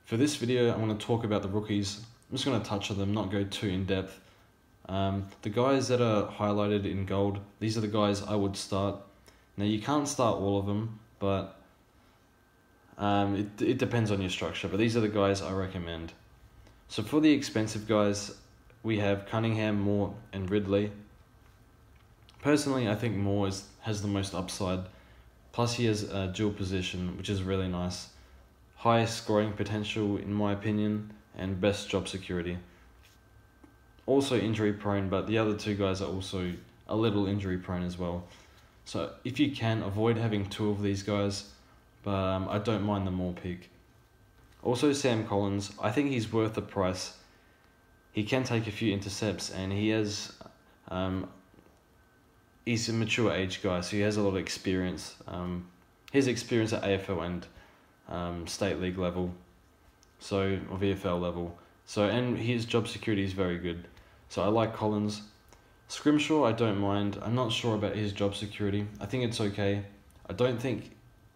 For this video, I want to talk about the rookies. I'm just going to touch on them, not go too in depth. The guys that are highlighted in gold, these are the guys I would start. Now you can't start all of them, but it depends on your structure. But these are the guys I recommend. So for the expensive guys, we have Cunningham, Moore, and Ridley. Personally, I think Moore has the most upside. Plus he has a dual position, which is really nice. Highest scoring potential in my opinion, and best job security. Also injury prone, but the other two guys are also a little injury prone as well. So if you can, avoid having two of these guys, but I don't mind the Moore pick. Also Sam Collins, I think he's worth the price. He can take a few intercepts, and he has, he's a mature age guy, so he has a lot of experience. His experience at AFL and state league level, or VFL level. So, and his job security is very good. So I like Collins. Scrimshaw, I don't mind. I'm not sure about his job security. I think it's okay. I don't think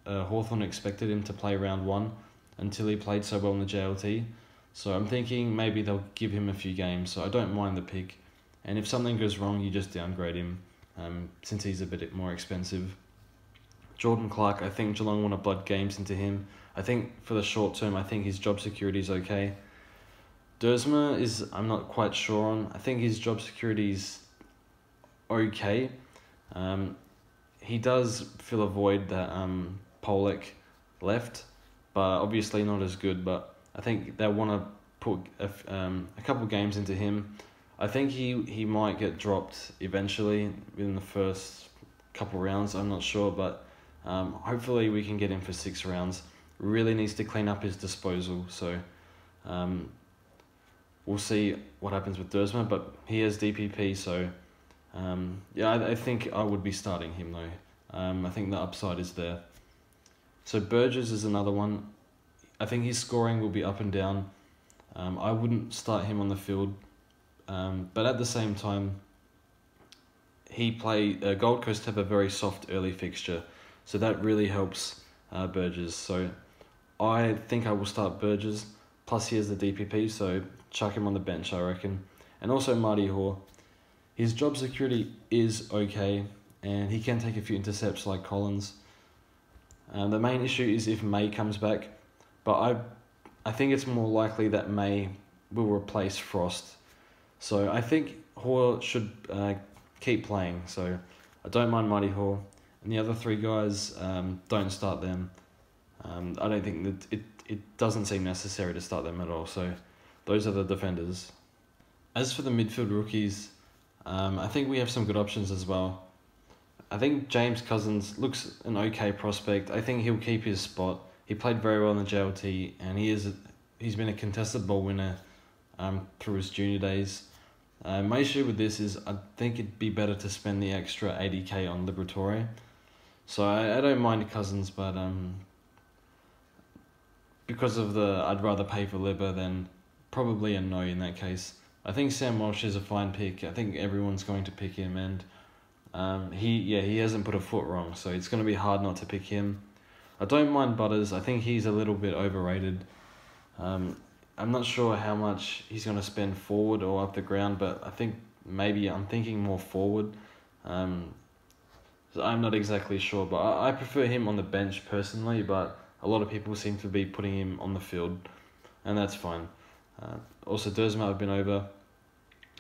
Hawthorn expected him to play round 1 until he played so well in the JLT. So I'm thinking maybe they'll give him a few games. So I don't mind the pick. And if something goes wrong, you just downgrade him, since he's a bit more expensive. Jordan Clark, I think Geelong want to blood games into him. I think for the short term, I think his job security is okay. Dersma I'm not quite sure on. I think his job security is okay. He does fill a void that Pollock left, but obviously not as good. But I think they want to put a couple games into him. I think he might get dropped eventually within the first couple rounds. I'm not sure, but hopefully we can get him for 6 rounds. Really needs to clean up his disposal. So we'll see what happens with Dersma, but he has DPP, so yeah, I think I would be starting him though. I think the upside is there. So Burgess is another one. I think his scoring will be up and down. I wouldn't start him on the field, but at the same time, Gold Coast have a very soft early fixture, so that really helps Burgess. So I think I will start Burgess. Plus he has the DPP, so chuck him on the bench, I reckon. And also Marty Hoare. His job security is okay, and he can take a few intercepts like Collins. The main issue is if May comes back, but I think it's more likely that May will replace Frost. So I think Hoare should keep playing, so I don't mind Marty Hoare. And the other 3 guys, don't start them. I don't think that it doesn't seem necessary to start them at all. So those are the defenders. As for the midfield rookies, I think we have some good options as well. I think James Cousins looks an okay prospect. I think he'll keep his spot. He played very well in the JLT, and he's been a contested ball winner through his junior days. My issue with this is I think it'd be better to spend the extra 80k on Liberatore. So I don't mind Cousins, but because of I'd rather pay for Libba than probably a no in that case. I think Sam Walsh is a fine pick. I think everyone's going to pick him, and he hasn't put a foot wrong, so it's going to be hard not to pick him. I don't mind Butters. I think he's a little bit overrated. I'm not sure how much he's going to spend forward or up the ground, but I think maybe I'm thinking more forward. So I'm not exactly sure, but I prefer him on the bench personally, but a lot of people seem to be putting him on the field, and that's fine. Also, Dersma I've been over.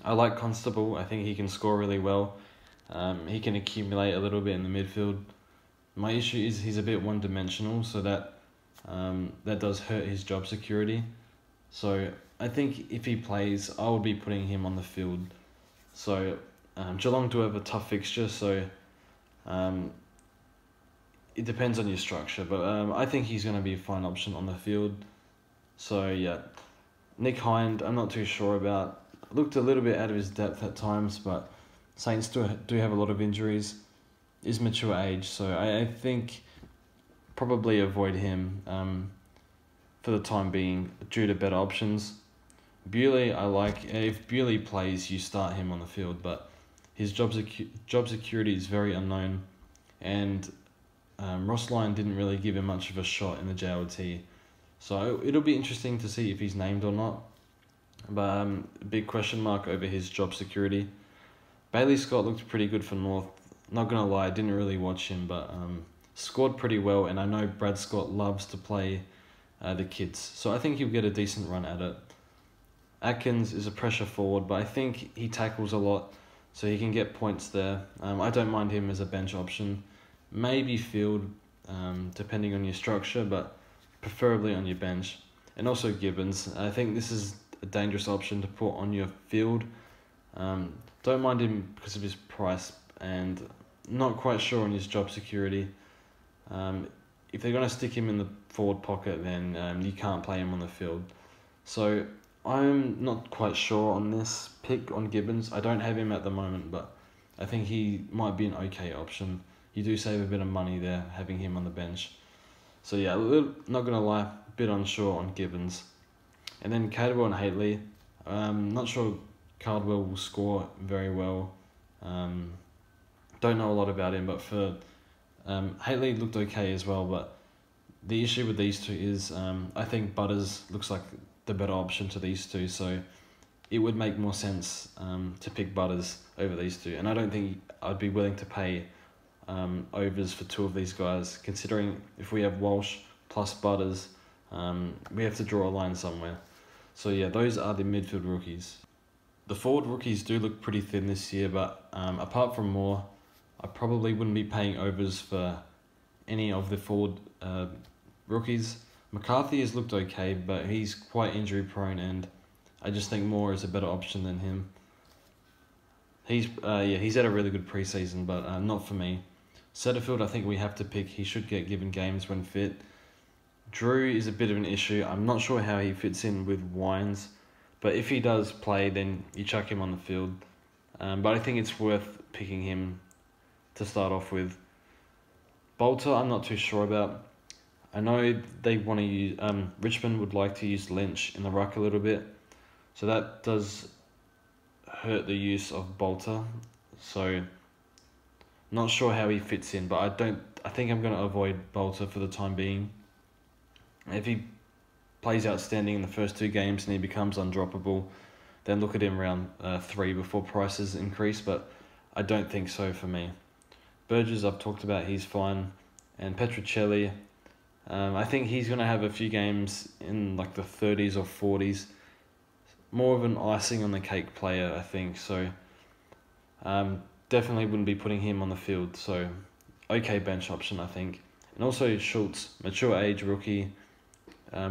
I like Constable. I think he can score really well. He can accumulate a little bit in the midfield. My issue is he's a bit one-dimensional, so that does hurt his job security. So I think if he plays, I would be putting him on the field. So Geelong do have a tough fixture, so it depends on your structure. But I think he's going to be a fine option on the field. So yeah, Nick Hind, I'm not too sure about. Looked a little bit out of his depth at times, but Saints do have a lot of injuries. Is mature age, so I think probably avoid him for the time being due to better options. Bewley, I like. If Bewley plays, you start him on the field, but his job security is very unknown, and Ross Lyon didn't really give him much of a shot in the JLT. So it'll be interesting to see if he's named or not. But a big question mark over his job security. Bailey Scott looked pretty good for North. Not going to lie, I didn't really watch him, but scored pretty well. And I know Brad Scott loves to play the kids. So I think he'll get a decent run at it. Atkins is a pressure forward, but I think he tackles a lot, so he can get points there. I don't mind him as a bench option. Maybe field, depending on your structure, but preferably on your bench. And also Gibbons. I think this is a dangerous option to put on your field. Don't mind him because of his price, and not quite sure on his job security. If they're going to stick him in the forward pocket, then you can't play him on the field. So I'm not quite sure on this pick on Gibbons. I don't have him at the moment, but I think he might be an okay option. You do save a bit of money there, having him on the bench. So yeah, not going to lie, a bit unsure on Gibbons. And then Cardwell and Haitley. Not sure Cardwell will score very well. Don't know a lot about him, but for Haitley looked okay as well. But the issue with these two is I think Butters looks like the better option to these two, so it would make more sense to pick Butters over these two. And I don't think I'd be willing to pay overs for two of these guys, considering if we have Walsh plus Butters, we have to draw a line somewhere. So yeah, those are the midfield rookies. The forward rookies do look pretty thin this year, but apart from Moore, I probably wouldn't be paying overs for any of the forward rookies. McCarthy has looked okay, but he's quite injury prone, and I just think Moore is a better option than him. He's had a really good preseason, but not for me. Setterfield, I think we have to pick. He should get given games when fit. Drew is a bit of an issue. I'm not sure how he fits in with Wines, but if he does play, then you chuck him on the field. But I think it's worth picking him to start off with. Bolter, I'm not too sure about. I know they want to use... Richmond would like to use Lynch in the ruck a little bit, so that does hurt the use of Bolter. So not sure how he fits in, but I think I'm going to avoid Bolter for the time being. If he plays outstanding in the first two games and he becomes undroppable, then look at him round 3 before prices increase, but I don't think so for me. Burgess, I've talked about, he's fine. And Petrocelli, I think he's going to have a few games in like the 30s or 40s. More of an icing on the cake player, I think. So definitely wouldn't be putting him on the field. So okay bench option, I think. And also Schultz, mature age rookie,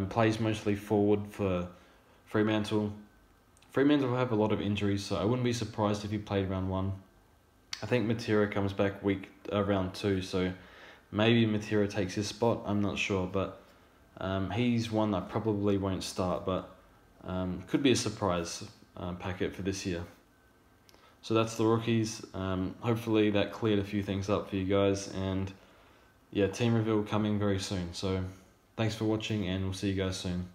plays mostly forward for Fremantle. Fremantle have a lot of injuries, so I wouldn't be surprised if he played round 1. I think Matera comes back round 2, so maybe Matera takes his spot. I'm not sure, but he's one that probably won't start, but could be a surprise packet for this year. So that's the rookies. Hopefully that cleared a few things up for you guys, and yeah, team reveal coming very soon. So thanks for watching, and we'll see you guys soon.